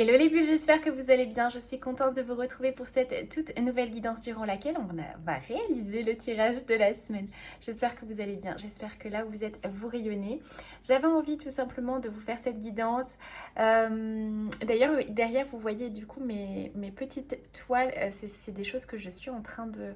Hello les bulles, j'espère que vous allez bien. Je suis contente de vous retrouver pour cette toute nouvelle guidance durant laquelle va réaliser le tirage de la semaine. J'espère que vous allez bien, j'espère que là où vous êtes, vous rayonnez. J'avais envie tout simplement de vous faire cette guidance. D'ailleurs, derrière, vous voyez du coup mes petites toiles. C'est des choses que je suis en train de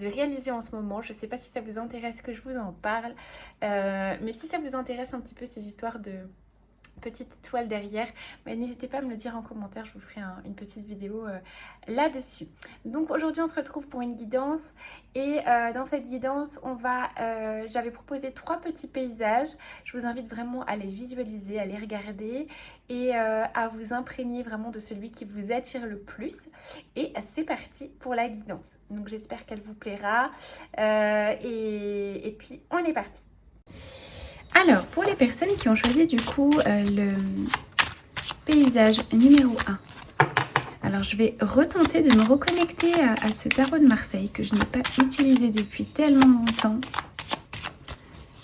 réaliser en ce moment. Je ne sais pas si ça vous intéresse que je vous en parle. Mais si ça vous intéresse un petit peu ces histoires de petite toile derrière, mais n'hésitez pas à me le dire en commentaire, je vous ferai une petite vidéo là-dessus. Donc aujourd'hui on se retrouve pour une guidance et dans cette guidance j'avais proposé 3 petits paysages. Je vous invite vraiment à les visualiser, à les regarder et à vous imprégner vraiment de celui qui vous attire le plus. Et c'est parti pour la guidance. Donc j'espère qu'elle vous plaira et puis on est parti. Alors, pour les personnes qui ont choisi du coup le paysage numéro 1, alors je vais retenter de me reconnecter à ce tarot de Marseille que je n'ai pas utilisé depuis tellement longtemps.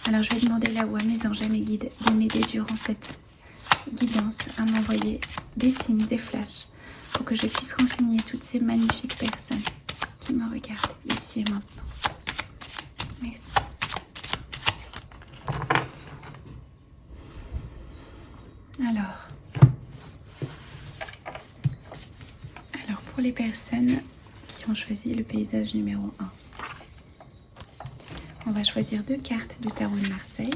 Alors je vais demander là où à mes anges, à mes guides, de m'aider durant cette guidance à m'envoyer des signes, des flashs, pour que je puisse renseigner toutes ces magnifiques personnes qui me regardent ici et maintenant. Merci. Alors pour les personnes qui ont choisi le paysage numéro 1, on va choisir 2 cartes du tarot de Marseille.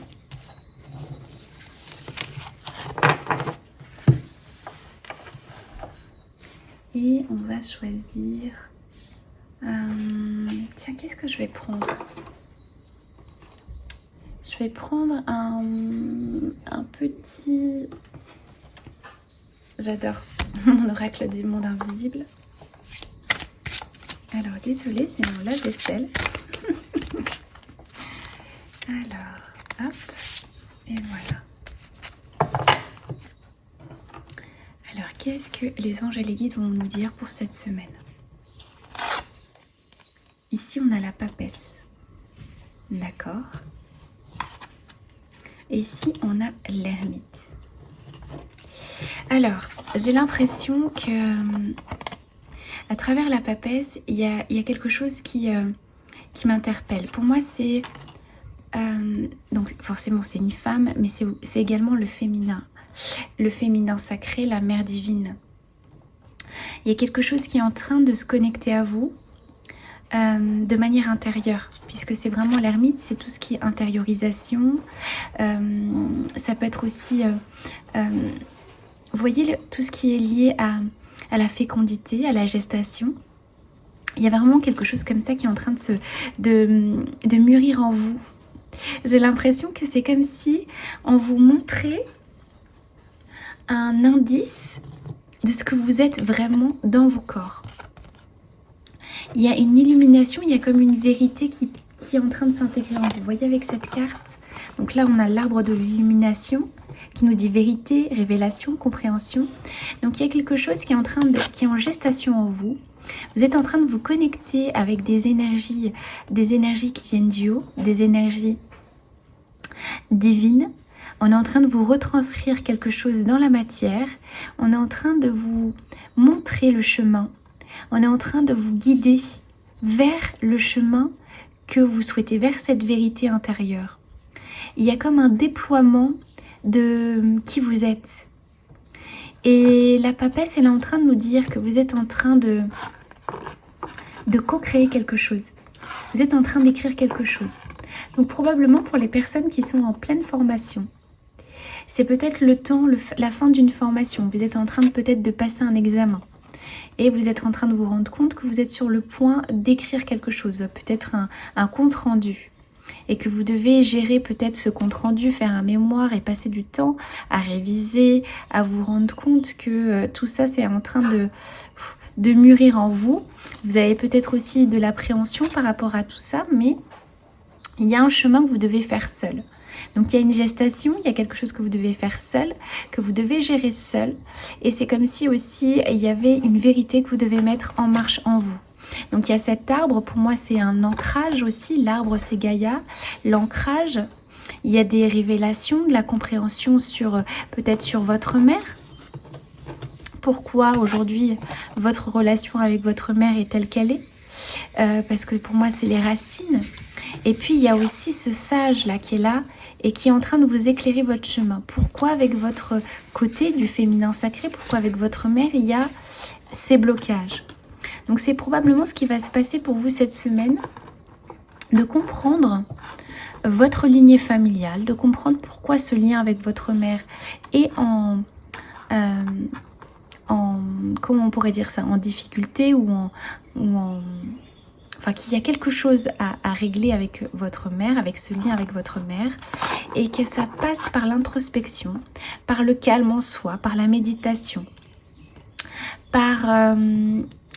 Et on va choisir... tiens, qu'est-ce que je vais prendre? Je vais prendre un petit... J'adore mon oracle du monde invisible. Alors, désolée, c'est mon lave-vaisselle. Alors, hop, et voilà. Alors, qu'est-ce que les anges et les guides vont nous dire pour cette semaine? Ici, on a la papesse. D'accord. Et ici, on a l'ermite. Alors, j'ai l'impression que à travers la papesse, il y a quelque chose qui m'interpelle. Pour moi, c'est... donc, forcément, c'est une femme, mais c'est également le féminin. Le féminin sacré, la mère divine. Il y a quelque chose qui est en train de se connecter à vous de manière intérieure, puisque c'est vraiment l'ermite, c'est tout ce qui est intériorisation. Ça peut être aussi... vous voyez, tout ce qui est lié à la fécondité, à la gestation. Il y a vraiment quelque chose comme ça qui est en train de mûrir en vous. J'ai l'impression que c'est comme si on vous montrait un indice de ce que vous êtes vraiment dans vos corps. Il y a une illumination, il y a comme une vérité qui est en train de s'intégrer en vous. Vous voyez avec cette carte? Donc là, on a l'arbre de l'illumination qui nous dit vérité, révélation, compréhension. Donc il y a quelque chose qui est en gestation en vous. Vous êtes en train de vous connecter avec des énergies qui viennent du haut, des énergies divines. On est en train de vous retranscrire quelque chose dans la matière. On est en train de vous montrer le chemin. On est en train de vous guider vers le chemin que vous souhaitez, vers cette vérité intérieure. Il y a comme un déploiement de qui vous êtes. Et la papesse, elle est en train de nous dire que vous êtes en train de co-créer quelque chose. Vous êtes en train d'écrire quelque chose. Donc probablement pour les personnes qui sont en pleine formation, c'est peut-être le temps, la fin d'une formation. Vous êtes en train peut-être de passer un examen. Et vous êtes en train de vous rendre compte que vous êtes sur le point d'écrire quelque chose, peut-être un compte rendu. Et que vous devez gérer peut-être ce compte rendu, faire un mémoire et passer du temps à réviser, à vous rendre compte que tout ça c'est en train de mûrir en vous. Vous avez peut-être aussi de l'appréhension par rapport à tout ça, mais il y a un chemin que vous devez faire seul. Donc il y a une gestation, il y a quelque chose que vous devez faire seul, que vous devez gérer seul. Et c'est comme si aussi il y avait une vérité que vous devez mettre en marche en vous. Donc il y a cet arbre, pour moi c'est un ancrage aussi. L'arbre c'est Gaïa, l'ancrage. Il y a des révélations, de la compréhension sur peut-être sur votre mère. pourquoi aujourd'hui votre relation avec votre mère est telle qu'elle est. Parce que pour moi, c'est les racines. Et puis, il y a aussi ce sage là qui est là et qui est en train de vous éclairer votre chemin. Pourquoi avec votre côté du féminin sacré, pourquoi avec votre mère, il y a ces blocages. Donc, c'est probablement ce qui va se passer pour vous cette semaine, de comprendre votre lignée familiale, de comprendre pourquoi ce lien avec votre mère est comment on pourrait dire ça, en difficulté enfin qu'il y a quelque chose à régler avec votre mère, avec ce lien avec votre mère, et que ça passe par l'introspection, par le calme en soi, par la méditation, par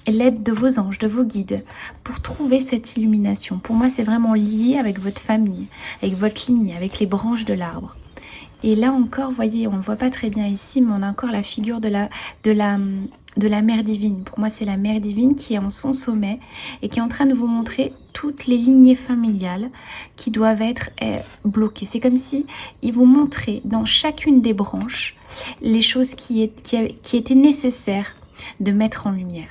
l'aide de vos anges, de vos guides, pour trouver cette illumination. Pour moi, c'est vraiment lié avec votre famille, avec votre lignée, avec les branches de l'arbre. Et là encore, vous voyez, on ne voit pas très bien ici, mais on a encore la figure de la mère divine. Pour moi, c'est la mère divine qui est en son sommet et qui est en train de vous montrer toutes les lignées familiales qui doivent être bloquées. C'est comme si il vous montrait dans chacune des branches les choses qui étaient nécessaires de mettre en lumière.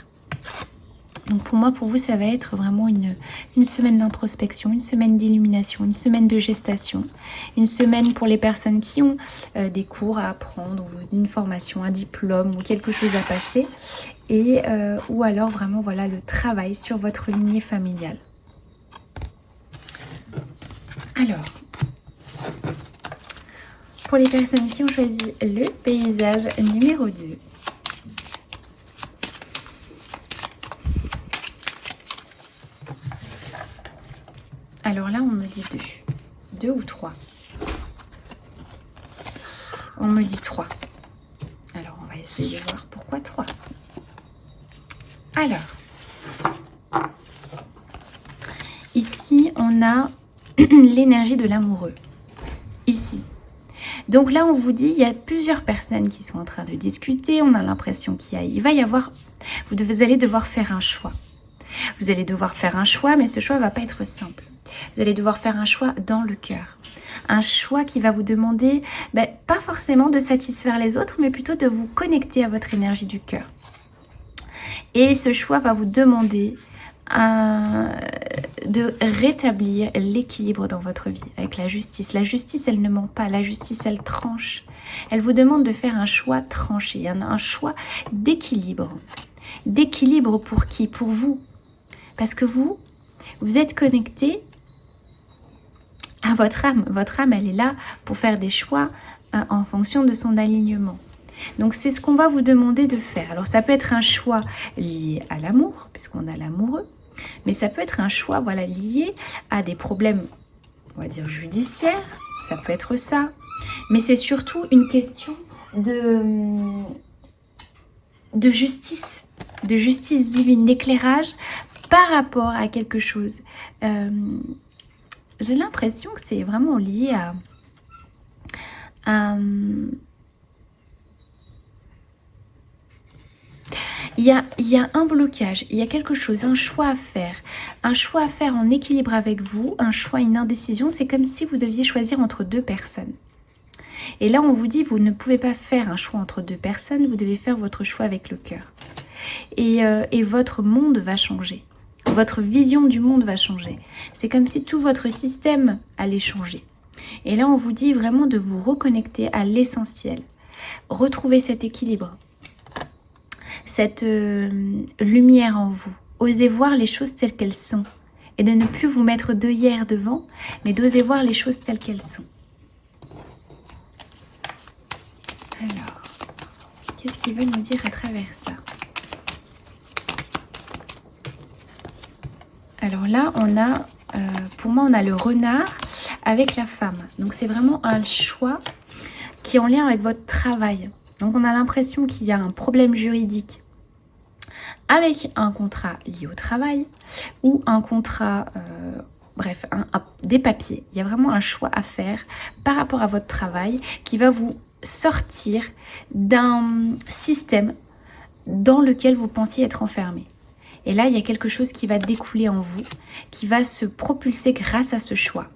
Donc pour moi, pour vous, ça va être vraiment une semaine d'introspection, une semaine d'illumination, une semaine de gestation, une semaine pour les personnes qui ont des cours à apprendre, ou une formation, un diplôme ou quelque chose à passer, et ou alors vraiment voilà le travail sur votre lignée familiale. Alors, pour les personnes qui ont choisi le paysage numéro 2, alors là, on me dit 2. 2 ou 3. On me dit 3. Alors, on va essayer de voir pourquoi 3. Alors, ici, on a l'énergie de l'amoureux. Ici. Donc là, on vous dit, il y a plusieurs personnes qui sont en train de discuter. On a l'impression qu'il va y avoir... Vous allez devoir faire un choix. Vous allez devoir faire un choix, mais ce choix ne va pas être simple. Vous allez devoir faire un choix dans le cœur. Un choix qui va vous demander, pas forcément de satisfaire les autres, mais plutôt de vous connecter à votre énergie du cœur. Et ce choix va vous demander de rétablir l'équilibre dans votre vie avec la justice. La justice, elle ne ment pas. La justice, elle tranche. Elle vous demande de faire un choix tranché, un choix d'équilibre. D'équilibre pour qui? Pour vous. Parce que vous êtes connecté à votre âme. Votre âme, elle est là pour faire des choix en fonction de son alignement. Donc, c'est ce qu'on va vous demander de faire. Alors, ça peut être un choix lié à l'amour, puisqu'on a l'amoureux. Mais ça peut être un choix, voilà, lié à des problèmes, on va dire, judiciaires. Ça peut être ça. Mais c'est surtout une question de justice divine, d'éclairage par rapport à quelque chose. J'ai l'impression que c'est vraiment lié à il y a un blocage, il y a quelque chose, un choix à faire en équilibre avec vous, un choix, une indécision. C'est comme si vous deviez choisir entre deux personnes. Et là, on vous dit, vous ne pouvez pas faire un choix entre deux personnes, vous devez faire votre choix avec le cœur. Et votre monde va changer. Votre vision du monde va changer. C'est comme si tout votre système allait changer. Et là, on vous dit vraiment de vous reconnecter à l'essentiel. Retrouver cet équilibre. Cette lumière en vous. Osez voir les choses telles qu'elles sont. Et de ne plus vous mettre d'œillères devant, mais d'oser voir les choses telles qu'elles sont. Alors, qu'est-ce qu'il veut nous dire à travers ça? Alors là, on a, pour moi, on a le renard avec la femme. Donc, c'est vraiment un choix qui est en lien avec votre travail. Donc, on a l'impression qu'il y a un problème juridique avec un contrat lié au travail ou un contrat, bref, des papiers. Il y a vraiment un choix à faire par rapport à votre travail qui va vous sortir d'un système dans lequel vous pensiez être enfermé. Et là, il y a quelque chose qui va découler en vous, qui va se propulser grâce à ce choix.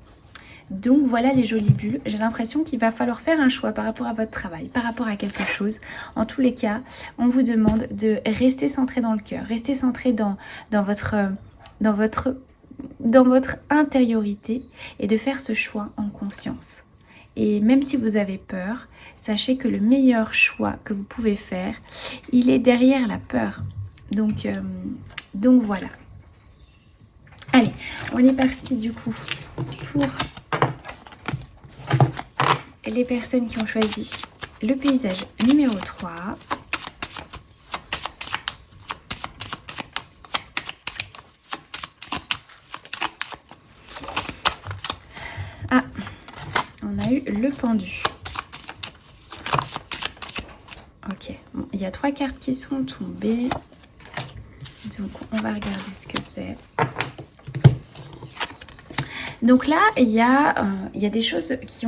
Donc voilà les jolies bulles. J'ai l'impression qu'il va falloir faire un choix par rapport à votre travail, par rapport à quelque chose. En tous les cas, on vous demande de rester centré dans le cœur, rester centré dans votre intériorité et de faire ce choix en conscience. Et même si vous avez peur, sachez que le meilleur choix que vous pouvez faire, il est derrière la peur. Donc voilà. Allez, on est parti du coup pour les personnes qui ont choisi le paysage numéro 3. Ah, on a eu le pendu. Ok, bon, il y a 3 cartes qui sont tombées. Donc, on va regarder ce que c'est. Donc là, il y a des choses qui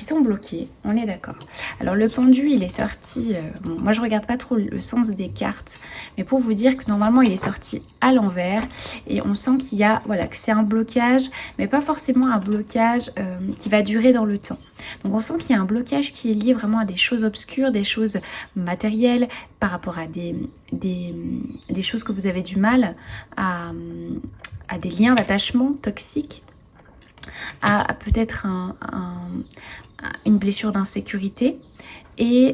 sont bloquées, on est d'accord. Alors le pendu, il est sorti, bon, moi je regarde pas trop le sens des cartes, mais pour vous dire que normalement il est sorti à l'envers et on sent qu'il y a, voilà, que c'est un blocage, mais pas forcément un blocage qui va durer dans le temps. Donc on sent qu'il y a un blocage qui est lié vraiment à des choses obscures, des choses matérielles, par rapport à des choses que vous avez du mal à des liens d'attachement toxiques, à peut-être une blessure d'insécurité. Et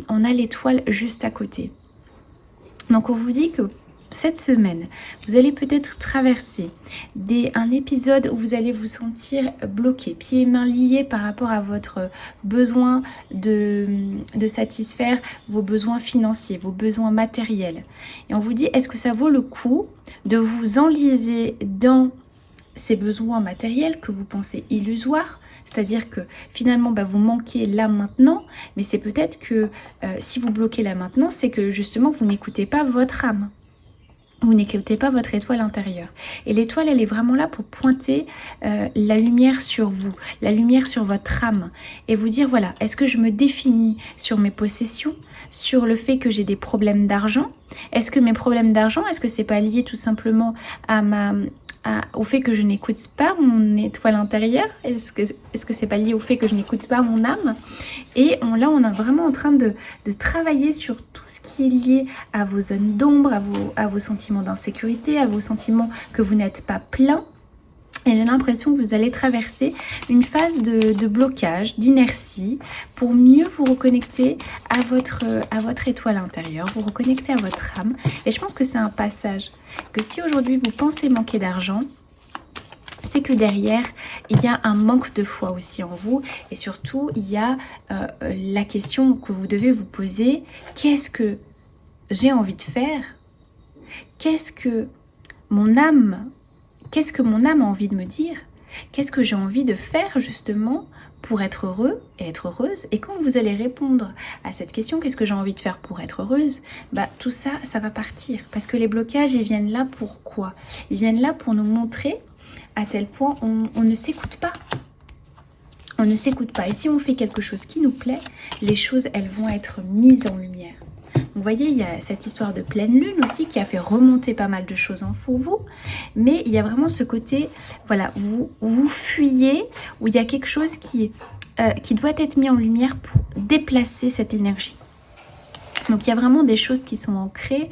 on a l'étoile juste à côté. Donc on vous dit que cette semaine, vous allez peut-être traverser un épisode où vous allez vous sentir bloqué, pieds et mains liés par rapport à votre besoin de satisfaire vos besoins financiers, vos besoins matériels. Et on vous dit, est-ce que ça vaut le coup de vous enliser dans ces besoins matériels que vous pensez illusoires? C'est-à-dire que finalement, vous manquez là maintenant, mais c'est peut-être que si vous bloquez là maintenant, c'est que justement, vous n'écoutez pas votre âme. Vous n'écoutez pas votre étoile intérieure. Et l'étoile, elle est vraiment là pour pointer la lumière sur vous, la lumière sur votre âme. Et vous dire, voilà, est-ce que je me définis sur mes possessions, sur le fait que j'ai des problèmes d'argent? Est-ce que mes problèmes d'argent, est-ce que c'est pas lié tout simplement au fait que je n'écoute pas mon étoile intérieure? Est-ce que c'est pas lié au fait que je n'écoute pas mon âme? Et là, on est vraiment en train de travailler sur tout ce qui est lié à vos zones d'ombre, à vos sentiments d'insécurité, à vos sentiments que vous n'êtes pas plein. Et j'ai l'impression que vous allez traverser une phase de blocage, d'inertie, pour mieux vous reconnecter à votre étoile intérieure, vous reconnecter à votre âme. Et je pense que c'est un passage, que si aujourd'hui vous pensez manquer d'argent, c'est que derrière, il y a un manque de foi aussi en vous. Et surtout, il y a la question que vous devez vous poser, qu'est-ce que j'ai envie de faire? Qu'est-ce que mon âme a envie de me dire? Qu'est-ce que j'ai envie de faire justement pour être heureux et être heureuse? Et quand vous allez répondre à cette question, qu'est-ce que j'ai envie de faire pour être heureuse? Tout ça, ça va partir. Parce que les blocages, ils viennent là pour quoi? Ils viennent là pour nous montrer à tel point on ne s'écoute pas. On ne s'écoute pas. Et si on fait quelque chose qui nous plaît, les choses, elles vont être mises en lumière. Vous voyez, il y a cette histoire de pleine lune aussi qui a fait remonter pas mal de choses en vous. Mais il y a vraiment ce côté, voilà, vous fuyez, où il y a quelque chose qui doit être mis en lumière pour déplacer cette énergie. Donc il y a vraiment des choses qui sont ancrées,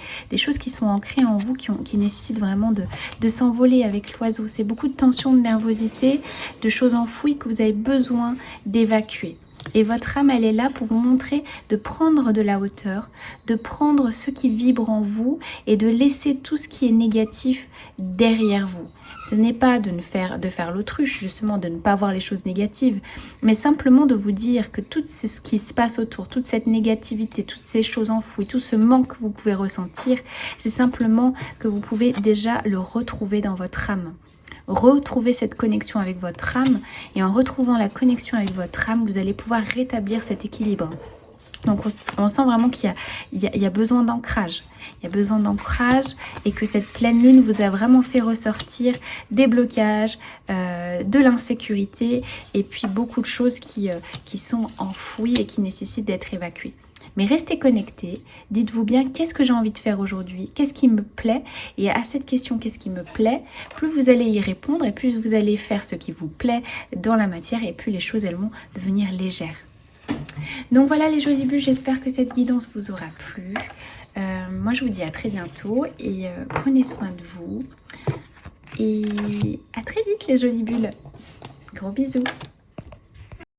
en vous qui nécessitent vraiment de s'envoler avec l'oiseau. C'est beaucoup de tension, de nervosité, de choses enfouies que vous avez besoin d'évacuer. Et votre âme, elle est là pour vous montrer de prendre de la hauteur, de prendre ce qui vibre en vous et de laisser tout ce qui est négatif derrière vous. Ce n'est pas de faire l'autruche, justement, de ne pas voir les choses négatives, mais simplement de vous dire que tout ce qui se passe autour, toute cette négativité, toutes ces choses enfouies, tout ce manque que vous pouvez ressentir, c'est simplement que vous pouvez déjà le retrouver dans votre âme. Retrouver cette connexion avec votre âme, et en retrouvant la connexion avec votre âme, vous allez pouvoir rétablir cet équilibre. Donc on sent vraiment qu'il y a besoin d'ancrage. Il y a besoin d'ancrage et que cette pleine lune vous a vraiment fait ressortir des blocages, de l'insécurité et puis beaucoup de choses qui sont enfouies et qui nécessitent d'être évacuées. Mais restez connectés, dites-vous bien qu'est-ce que j'ai envie de faire aujourd'hui, qu'est-ce qui me plaît, et à cette question qu'est-ce qui me plaît, plus vous allez y répondre et plus vous allez faire ce qui vous plaît dans la matière et plus les choses elles vont devenir légères. Donc voilà les jolis bulles, j'espère que cette guidance vous aura plu. Moi je vous dis à très bientôt et prenez soin de vous. Et à très vite les jolies bulles. Gros bisous.